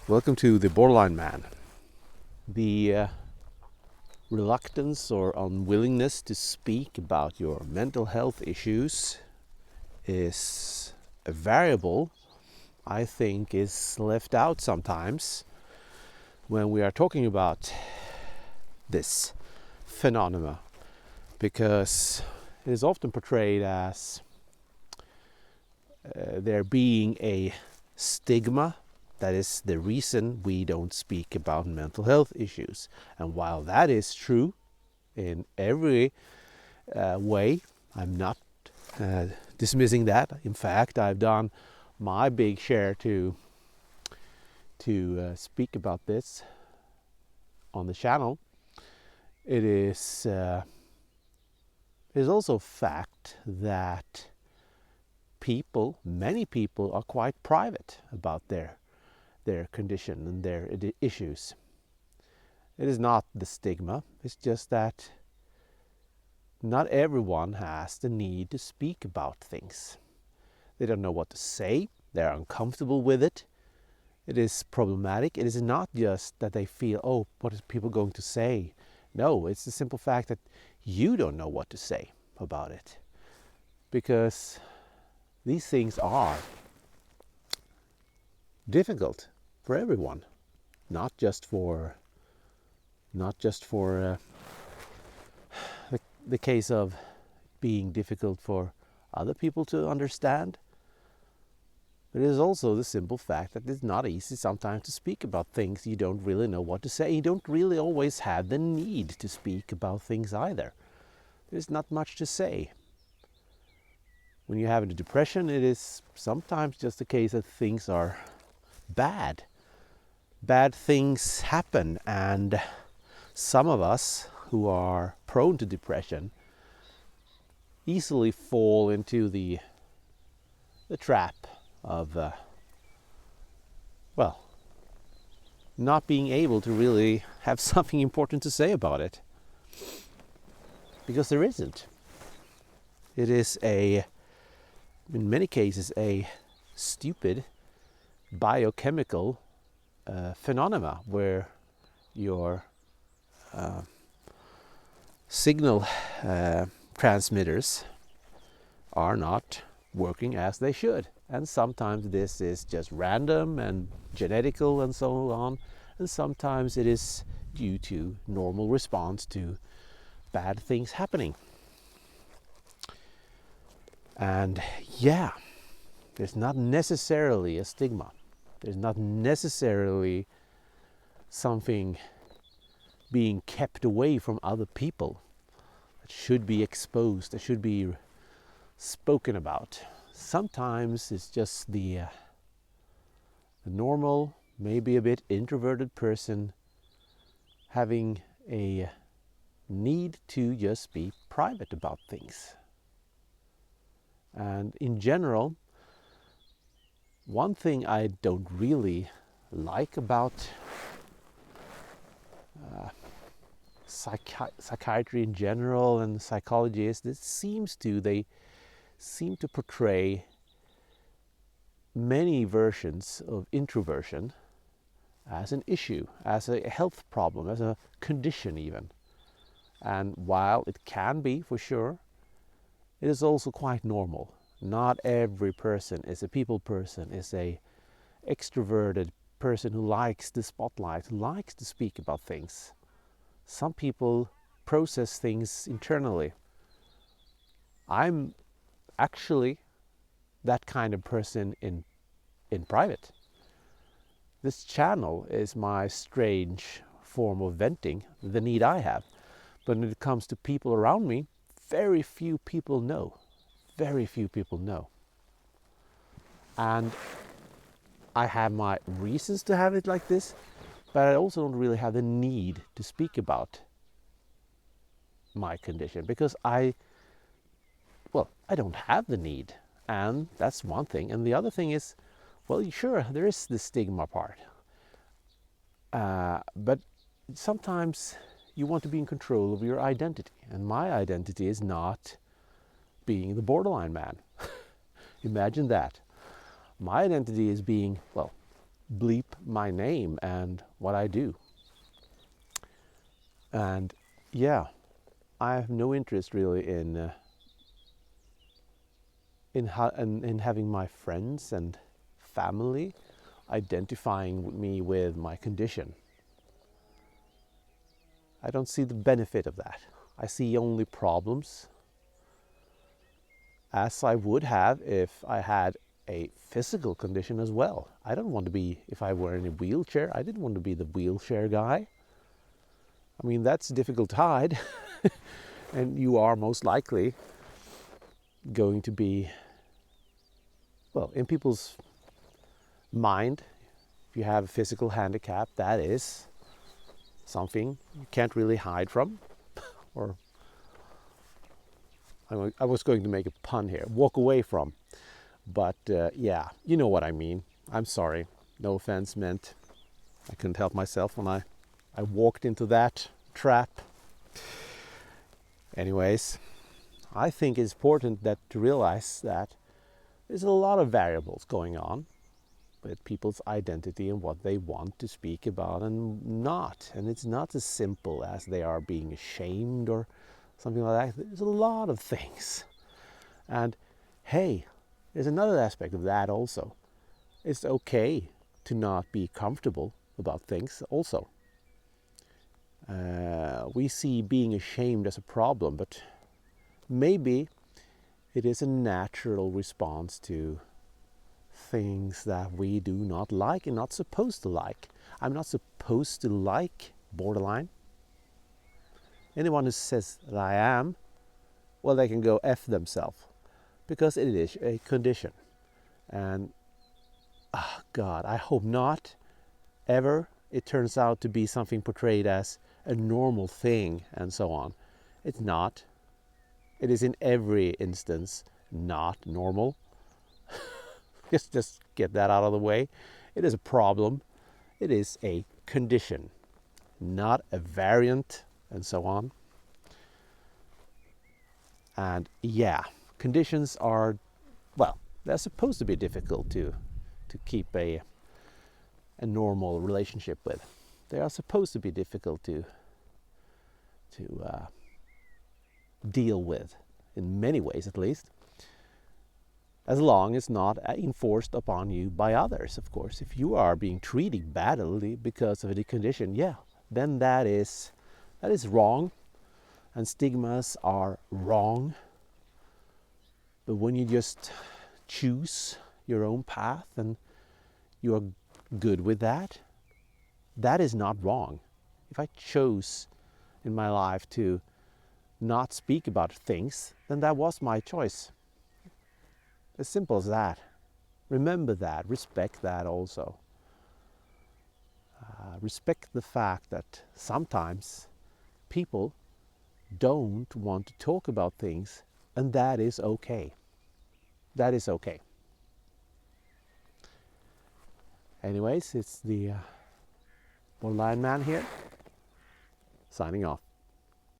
Welcome to The Borderline Man. The reluctance or unwillingness to speak about your mental health issues is a variable I think is left out sometimes when we are talking about this phenomena, because it is often portrayed as there being a stigma. That is the reason we don't speak about mental health issues. And while that is true in every way, I'm not dismissing that. In fact, I've done my big share to speak about this on the channel. It is also a fact that many people are quite private about their condition and their issues. It is not the stigma, it's just that not everyone has the need to speak about things. They don't know what to say, they're uncomfortable with it, it is problematic. It is not just that they feel, oh, what is people going to say? No, it's the simple fact that you don't know what to say about it. Because these things are difficult for everyone, not just for the case of being difficult for other people to understand. But it is also the simple fact that it's not easy sometimes to speak about things you don't really know what to say. You don't really always have the need to speak about things either. There's not much to say. When you have a depression, it is sometimes just a case that things are bad. Bad things happen, and some of us who are prone to depression easily fall into the trap of not being able to really have something important to say about it, because there isn't. It is in many cases a stupid biochemical phenomena where your signal transmitters are not working as they should. And sometimes this is just random and genetical and so on. And sometimes it is due to normal response to bad things happening. And yeah, there's not necessarily a stigma. There's not necessarily something being kept away from other people that should be exposed, that should be spoken about. Sometimes it's just the normal, maybe a bit introverted person having a need to just be private about things. And in general, one thing I don't really like about psychiatry in general and psychology is they seem to portray many versions of introversion as an issue, as a health problem, as a condition even. And while it can be for sure, it is also quite normal. Not every person is a people person, is a extroverted person who likes the spotlight, who likes to speak about things. Some people process things internally. I'm actually that kind of person in private. This channel is my strange form of venting, the need I have. But when it comes to people around me, very few people know. Very few people know. And I have my reasons to have it like this, but I also don't really have the need to speak about my condition because I don't have the need. And that's one thing. And the other thing is, well, sure, there is the stigma part. But sometimes you want to be in control of your identity. And my identity is not being the borderline man. Imagine that. My identity is being, bleep my name and what I do. And yeah, I have no interest really in having my friends and family identifying me with my condition. I don't see the benefit of that. I see only problems, as I would have if I had a physical condition as well. I don't want to be, if I were in a wheelchair, I didn't want to be the wheelchair guy. I mean, that's difficult to hide. And you are most likely going to be, well, in people's mind, if you have a physical handicap, that is something you can't really hide from. Or I was going to make a pun here, walk away from. But yeah, you know what I mean. I'm sorry. No offense meant. I couldn't help myself when I walked into that trap. Anyways, I think it's important that to realize that there's a lot of variables going on with people's identity and what they want to speak about and not. And it's not as simple as they are being ashamed or something like that. There's a lot of things. And hey, there's another aspect of that also. It's okay to not be comfortable about things also. We see being ashamed as a problem, but maybe it is a natural response to things that we do not like and not supposed to like. I'm not supposed to like borderline. Anyone who says that I am, well, they can go F themselves, because it is a condition. And God, I hope not ever it turns out to be something portrayed as a normal thing and so on. It's not. It is in every instance not normal. Just get that out of the way. It is a problem. It is a condition, not a variant and so on. And yeah, conditions are, well, they're supposed to be difficult to keep a normal relationship with. They are supposed to be difficult to deal with, in many ways at least, as long as not enforced upon you by others, of course. If you are being treated badly because of a condition, yeah, then that is wrong, and stigmas are wrong. But when you just choose your own path and you are good with that, that is not wrong. If I chose in my life to not speak about things, then that was my choice. As simple as that. Remember that, respect that also. Respect the fact that sometimes people don't want to talk about things, and that is okay. That is okay. Anyways, it's the Borderline Man here, signing off.